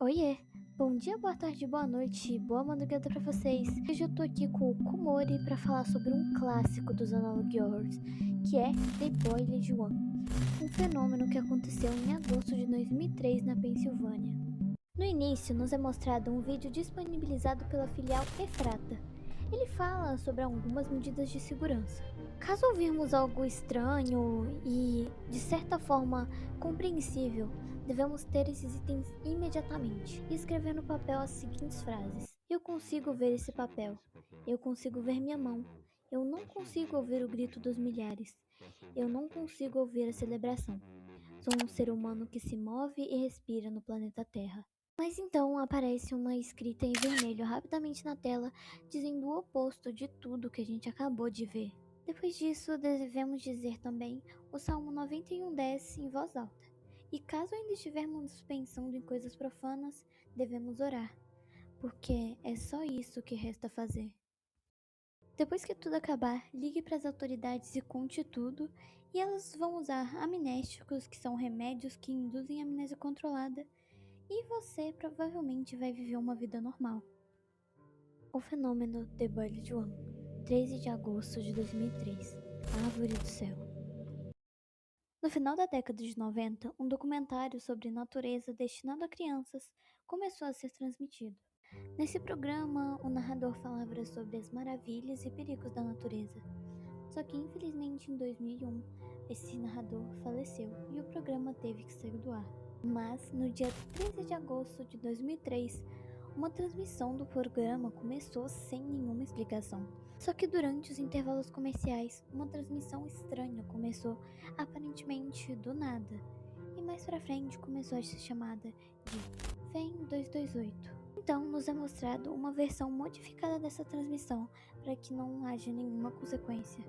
Oiê! Bom dia, boa tarde, boa noite, boa madrugada pra vocês. Hoje eu tô aqui com o Komori pra falar sobre um clássico dos Analog Horrors, que é The Boiled One, um fenômeno que aconteceu em agosto de 2003 na Pensilvânia. No início, nos é mostrado um vídeo disponibilizado pela filial Efrata. Ele fala sobre algumas medidas de segurança. Caso ouvirmos algo estranho e, de certa forma, compreensível, devemos ter esses itens imediatamente e escrever no papel as seguintes frases: Eu consigo ver esse papel. Eu consigo ver minha mão. Eu não consigo ouvir o grito dos milhares. Eu não consigo ouvir a celebração. Sou um ser humano que se move e respira no planeta Terra. Mas então aparece uma escrita em vermelho rapidamente na tela, dizendo o oposto de tudo que a gente acabou de ver. Depois disso, devemos dizer também o Salmo 91:10 em voz alta. E caso ainda estivermos pensando em coisas profanas, devemos orar, porque é só isso que resta fazer. Depois que tudo acabar, ligue para as autoridades e conte tudo, e elas vão usar amnésticos, que são remédios que induzem amnésia controlada, e você provavelmente vai viver uma vida normal. O fenômeno The Boiled One, 13 de agosto de 2003, Árvore do Céu. No final da década de 90, um documentário sobre natureza destinado a crianças começou a ser transmitido. Nesse programa, o narrador falava sobre as maravilhas e perigos da natureza. Só que infelizmente em 2001, esse narrador faleceu e o programa teve que sair do ar. Mas no dia 13 de agosto de 2003, uma transmissão do programa começou sem nenhuma explicação. Só que durante os intervalos comerciais, uma transmissão estranha começou, aparentemente do nada. E mais pra frente começou a ser chamada de FEM 228. Então nos é mostrado uma versão modificada dessa transmissão para que não haja nenhuma consequência.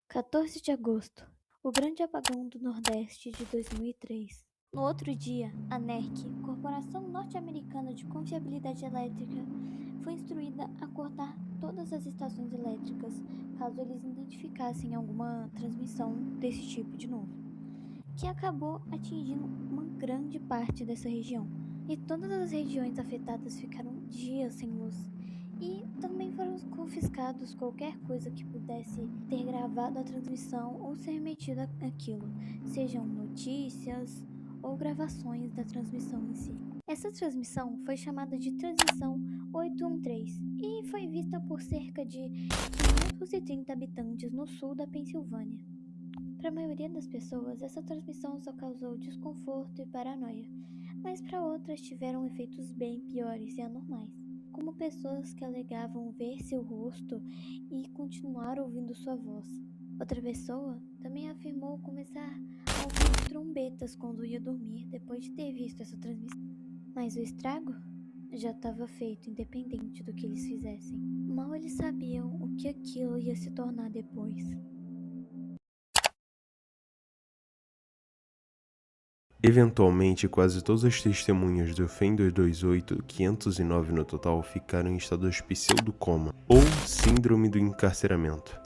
(14 de agosto), o grande apagão do Nordeste de 2003. No outro dia, a NERC, Corporação Norte-Americana de Confiabilidade Elétrica, foi instruída a cortar todas as estações elétricas caso eles identificassem alguma transmissão desse tipo de novo, que acabou atingindo uma grande parte dessa região. E todas as regiões afetadas ficaram dias sem luz. E também foram confiscados qualquer coisa que pudesse ter gravado a transmissão ou ser metida aquilo, sejam notícias ou gravações da transmissão em si. Essa transmissão foi chamada de Transmissão 813 e foi vista por cerca de 530 habitantes no sul da Pensilvânia. Para a maioria das pessoas, essa transmissão só causou desconforto e paranoia, mas para outras tiveram efeitos bem piores e anormais, como pessoas que alegavam ver seu rosto e continuar ouvindo sua voz. Outra pessoa também afirmou começar a ouvir trombetas quando ia dormir depois de ter visto essa transmissão. Mas o estrago já estava feito, independente do que eles fizessem. Mal eles sabiam o que aquilo ia se tornar depois. Eventualmente, quase todas as testemunhas do FEM 228, 509 no total, ficaram em estado de pseudo-coma, ou síndrome do encarceramento.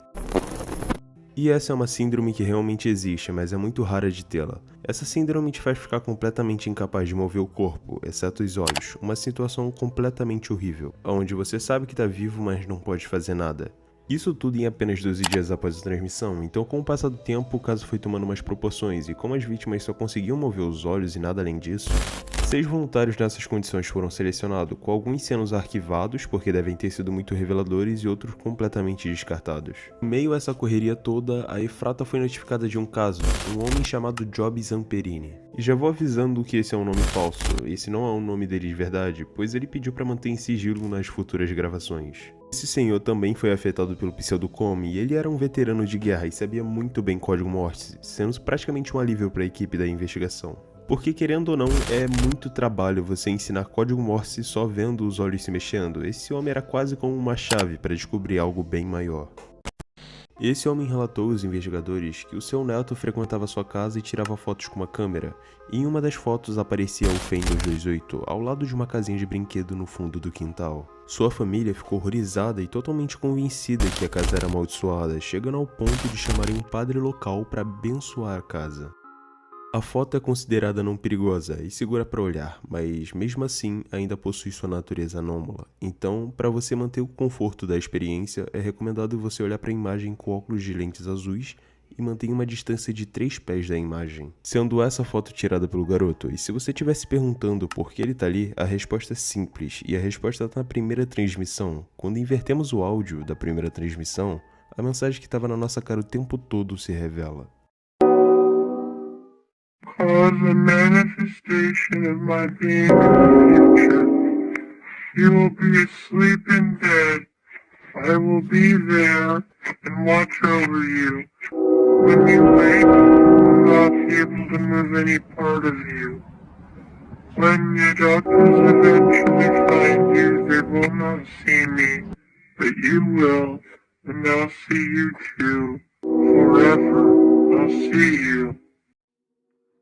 E essa é uma síndrome que realmente existe, mas é muito rara de tê-la. Essa síndrome te faz ficar completamente incapaz de mover o corpo, exceto os olhos, uma situação completamente horrível, onde você sabe que está vivo, mas não pode fazer nada. Isso tudo em apenas 12 dias após a transmissão, então com o passar do tempo o caso foi tomando umas proporções, e como as vítimas só conseguiam mover os olhos e nada além disso, 6 voluntários nessas condições foram selecionados, com alguns sendo arquivados porque devem ter sido muito reveladores e outros completamente descartados. Em meio a essa correria toda, a Efrata foi notificada de um caso, um homem chamado Job Zamperini. E já vou avisando que esse é um nome falso, esse não é o nome dele de verdade, pois ele pediu para manter em sigilo nas futuras gravações. Esse senhor também foi afetado pelo pseudocom e ele era um veterano de guerra e sabia muito bem Código Morse, sendo praticamente um alívio para a equipe da investigação. Porque querendo ou não, é muito trabalho você ensinar Código Morse só vendo os olhos se mexendo. Esse homem era quase como uma chave para descobrir algo bem maior. Esse homem relatou aos investigadores que o seu neto frequentava sua casa e tirava fotos com uma câmera, e em uma das fotos aparecia o FEM 228 ao lado de uma casinha de brinquedo no fundo do quintal. Sua família ficou horrorizada e totalmente convencida que a casa era amaldiçoada, chegando ao ponto de chamarem um padre local para abençoar a casa. A foto é considerada não perigosa e segura para olhar, mas mesmo assim ainda possui sua natureza anômala. Então, para você manter o conforto da experiência, é recomendado você olhar para a imagem com óculos de lentes azuis e mantenha uma distância de 3 pés da imagem. Sendo essa foto tirada pelo garoto, e se você estiver se perguntando por que ele está ali, a resposta é simples, e a resposta está na primeira transmissão. Quando invertemos o áudio da primeira transmissão, a mensagem que estava na nossa cara o tempo todo se revela. Cause a manifestation of my being in the future. You will be asleep in bed. I will be there and watch over you. When you wake, I will not be able to move any part of you. When the doctors eventually find you, they will not see me, but you will, and I'll see you too. Forever, I'll see you.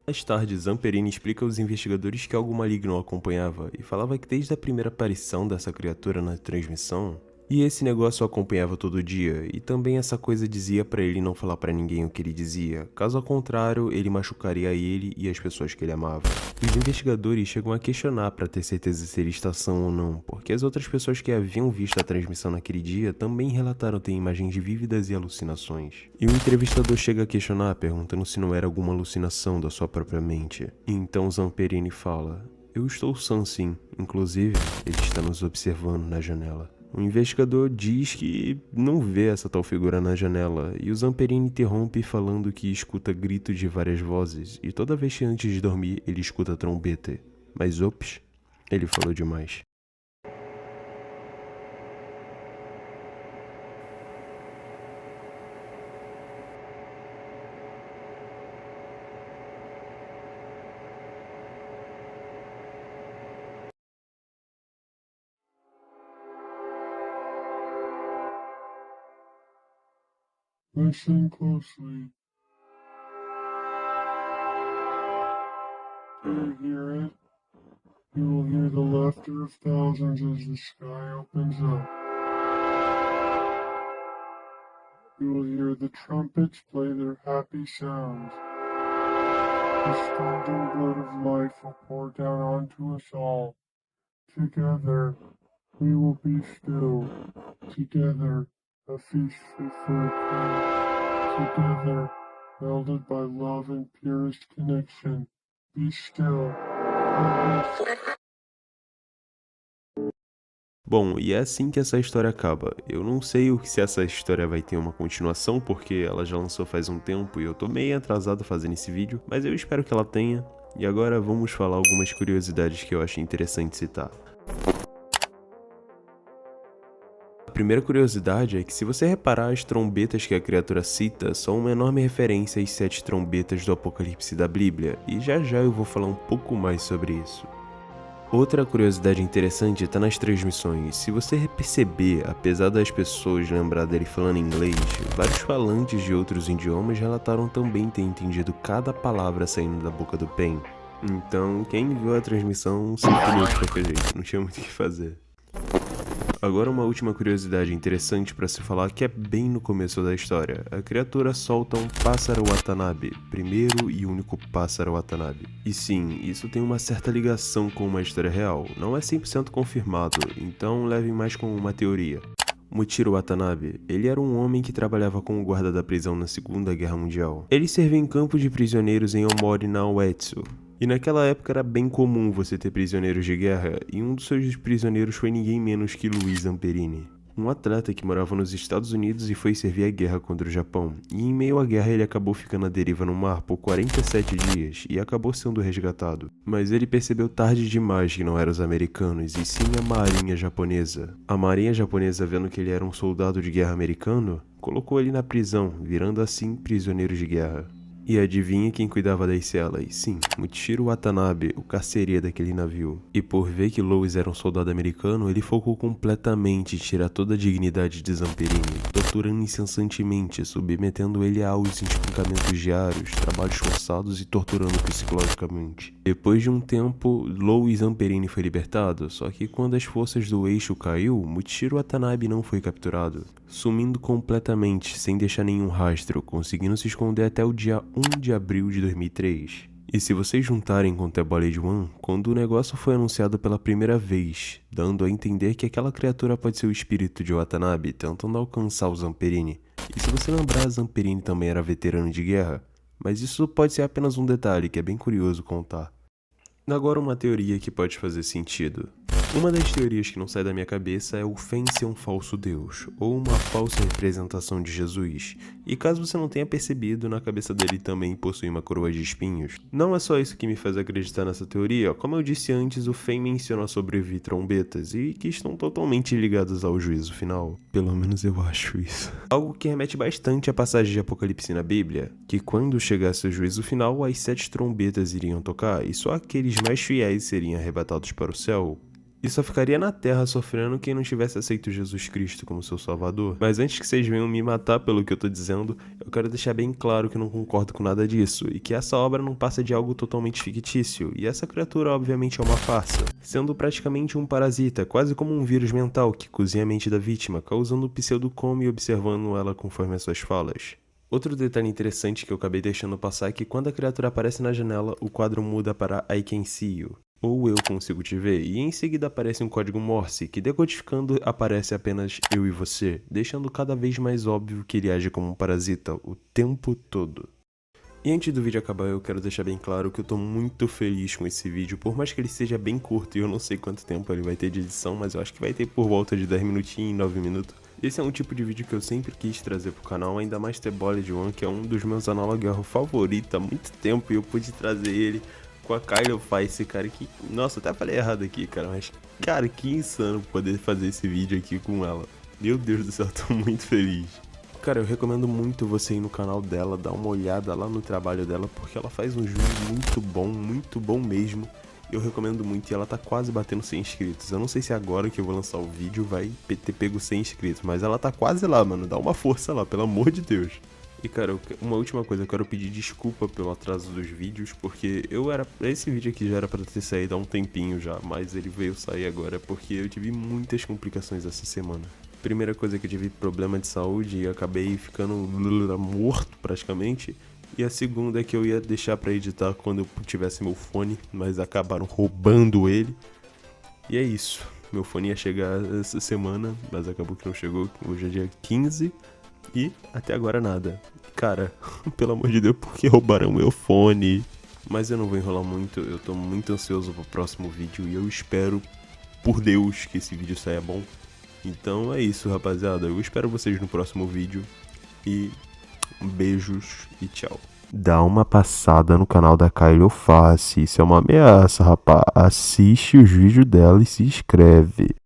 Mais tarde, Zamperini explica aos investigadores que algo maligno o acompanhava e falava que desde a primeira aparição dessa criatura na transmissão, e esse negócio o acompanhava todo dia, e também essa coisa dizia pra ele não falar pra ninguém o que ele dizia, caso ao contrário, ele machucaria ele e as pessoas que ele amava. Os investigadores chegam a questionar pra ter certeza se ele está são ou não, porque as outras pessoas que haviam visto a transmissão naquele dia também relataram ter imagens vívidas e alucinações. E o entrevistador chega a questionar, perguntando se não era alguma alucinação da sua própria mente. E então Zamperini fala: "Eu estou sã sim, inclusive ele está nos observando na janela." O investigador diz que não vê essa tal figura na janela, e o Zamperini interrompe falando que escuta gritos de várias vozes, e toda vez que antes de dormir ele escuta trombeta. Mas ops, ele falou demais. Listen closely. Do you hear it? You will hear the laughter of thousands as the sky opens up. You will hear the trumpets play their happy sounds. The scalding blood of life will pour down onto us all. Together, we will be still. Together, a feast fit for a king. Together, melded by love and purest connection. Be still. Bom, e é assim que essa história acaba. Eu não sei se essa história vai ter uma continuação, porque ela já lançou faz um tempo e eu tô meio atrasado fazendo esse vídeo, mas eu espero que ela tenha. E agora vamos falar algumas curiosidades que eu achei interessante citar. A primeira curiosidade é que, se você reparar, as trombetas que a criatura cita são uma enorme referência às 7 trombetas do Apocalipse da Bíblia, e já já eu vou falar um pouco mais sobre isso. Outra curiosidade interessante está nas transmissões. Se você perceber, apesar das pessoas lembrar dele falando inglês, vários falantes de outros idiomas relataram também ter entendido cada palavra saindo da boca do Pen. Então, quem viu a transmissão se entendeu de qualquer jeito, não tinha muito o que fazer. Agora uma última curiosidade interessante para se falar, que é bem no começo da história. A criatura solta um pássaro Watanabe, primeiro e único pássaro Watanabe. E sim, isso tem uma certa ligação com uma história real, não é 100% confirmado, então levem mais como uma teoria. Muichiro Watanabe, ele era um homem que trabalhava como guarda da prisão na Segunda Guerra Mundial. Ele serviu em campo de prisioneiros em Omori na Uetsu. E naquela época era bem comum você ter prisioneiros de guerra, e um dos seus prisioneiros foi ninguém menos que Louis Zamperini, um atleta que morava nos Estados Unidos e foi servir a guerra contra o Japão. E em meio à guerra ele acabou ficando à deriva no mar por 47 dias e acabou sendo resgatado. Mas ele percebeu tarde demais que não eram os americanos, e sim a marinha japonesa. A marinha japonesa, vendo que ele era um soldado de guerra americano, colocou ele na prisão, virando assim prisioneiro de guerra. E adivinha quem cuidava das celas? Sim, Muichiro Watanabe, o carcereiro daquele navio. E por ver que Louis era um soldado americano, ele focou completamente em tirar toda a dignidade de Zamperini, torturando incessantemente, submetendo ele a aos espancamentos diários, trabalhos forçados e torturando psicologicamente. Depois de um tempo, Louis Zamperini foi libertado, só que quando as forças do eixo caiu, Muichiro Watanabe não foi capturado, sumindo completamente, sem deixar nenhum rastro, conseguindo se esconder até o dia 1 de abril de 2003. E se vocês juntarem com The Boiled One, quando o negócio foi anunciado pela primeira vez, dando a entender que aquela criatura pode ser o espírito de Watanabe, tentando alcançar o Zamperini. E se você lembrar, Zamperini também era veterano de guerra, mas isso pode ser apenas um detalhe que é bem curioso contar. Agora uma teoria que pode fazer sentido. Uma das teorias que não sai da minha cabeça é o Fen ser um falso deus, ou uma falsa representação de Jesus, e caso você não tenha percebido, na cabeça dele também possui uma coroa de espinhos. Não é só isso que me faz acreditar nessa teoria, como eu disse antes, o Fen menciona sobre ouvir trombetas, e que estão totalmente ligadas ao juízo final. Pelo menos eu acho isso. Algo que remete bastante à passagem de Apocalipse na Bíblia, que quando chegasse o juízo final, as 7 trombetas iriam tocar, e só aqueles mais fiéis seriam arrebatados para o céu. E só ficaria na terra sofrendo quem não tivesse aceito Jesus Cristo como seu salvador. Mas antes que vocês venham me matar pelo que eu tô dizendo, eu quero deixar bem claro que eu não concordo com nada disso, e que essa obra não passa de algo totalmente fictício, e essa criatura obviamente é uma farsa, sendo praticamente um parasita, quase como um vírus mental que cozinha a mente da vítima, causando pseudocoma e observando ela conforme as suas falas. Outro detalhe interessante que eu acabei deixando passar é que quando a criatura aparece na janela, o quadro muda para I Can See You, ou eu consigo te ver, e em seguida aparece um código Morse, que decodificando aparece apenas eu e você, deixando cada vez mais óbvio que ele age como um parasita o tempo todo. E antes do vídeo acabar, eu quero deixar bem claro que eu tô muito feliz com esse vídeo, por mais que ele seja bem curto e eu não sei quanto tempo ele vai ter de edição, mas eu acho que vai ter por volta de 10 minutinhos, 9 minutos. Esse é um tipo de vídeo que eu sempre quis trazer pro canal, ainda mais The Boiled One, que é um dos meus Analog Horror favoritos há muito tempo, e eu pude trazer ele com a Kylo Face, cara, que... Nossa, até falei errado aqui, cara, mas... Cara, que insano poder fazer esse vídeo aqui com ela. Meu Deus do céu, tô muito feliz. Cara, eu recomendo muito você ir no canal dela, dar uma olhada lá no trabalho dela, porque ela faz um vídeo muito bom mesmo. Eu recomendo muito, e ela tá quase batendo 100 inscritos. Eu não sei se agora que eu vou lançar o vídeo vai ter pego 100 inscritos, mas ela tá quase lá, mano. Dá uma força lá, pelo amor de Deus. E cara, uma última coisa, eu quero pedir desculpa pelo atraso dos vídeos, porque esse vídeo aqui já era pra ter saído há um tempinho já, mas ele veio sair agora porque eu tive muitas complicações essa semana. Primeira coisa que eu tive problema de saúde e acabei ficando morto praticamente. E a segunda é que eu ia deixar pra editar quando eu tivesse meu fone, mas acabaram roubando ele. E é isso, meu fone ia chegar essa semana, mas acabou que não chegou, hoje é dia 15 e até agora nada. Cara, pelo amor de Deus, por que roubaram meu fone? Mas eu não vou enrolar muito, eu tô muito ansioso pro próximo vídeo e eu espero, por Deus, que esse vídeo saia bom. Então é isso, rapaziada, eu espero vocês no próximo vídeo e beijos e tchau. Dá uma passada no canal da Kylo Face, isso é uma ameaça, rapaz. Assiste os vídeos dela e se inscreve.